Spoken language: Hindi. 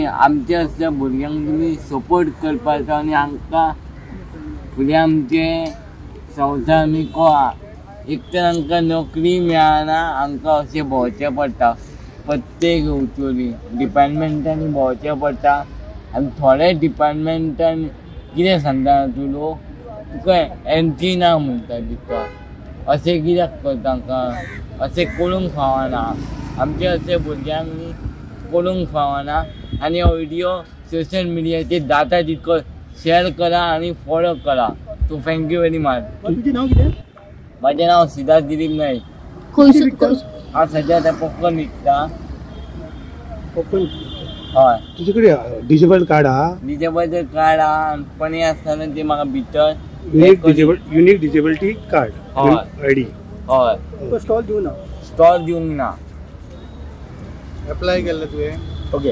आमच्या असल्या भुरग्यांक तुमी सपोर्ट करपाचो आनी हांकां फुडें आमचे संवसार आमी कळा. एक तर हांकां नोकरी मेळना, हांकां अशें भोंवचें पडटा प्रत्येक वचोरी डिपार्टमेंटांनी भोंवचें पडटा. आनी थोडे डिपार्टमेंटान कितें सांगता तूं लोक तुका एंट्री ना म्हणटा दिसता. अशें कित्याक करता हांकां? अशें करूंक फावना. आमचे अशे भुरग्यांक न्ही करूंक फावना. आनी हो व्हिडिओ सोशल मिडियाचेर जाता तितको शेअर करा आनी फॉलो करा. So thank you very much. तुजें नांव कितें? म्हजें नांव सिद्धार्थ दिलीप नायक. हांव सद्या आतां पॉपकॉर्न विकता. पॉपकॉर्न? हय. तुजे कडेन डिजेबल कार्ड आहा? डिजेबल कार्ड आहा. पण आसतना ते म्हाका भितर युनिक डिजेबिलिटी कार्ड आयडी. हय. स्टॉल दिवं ना? स्टॉल दिवंक ना. एप्लाय केल्लें तुवें? ओके.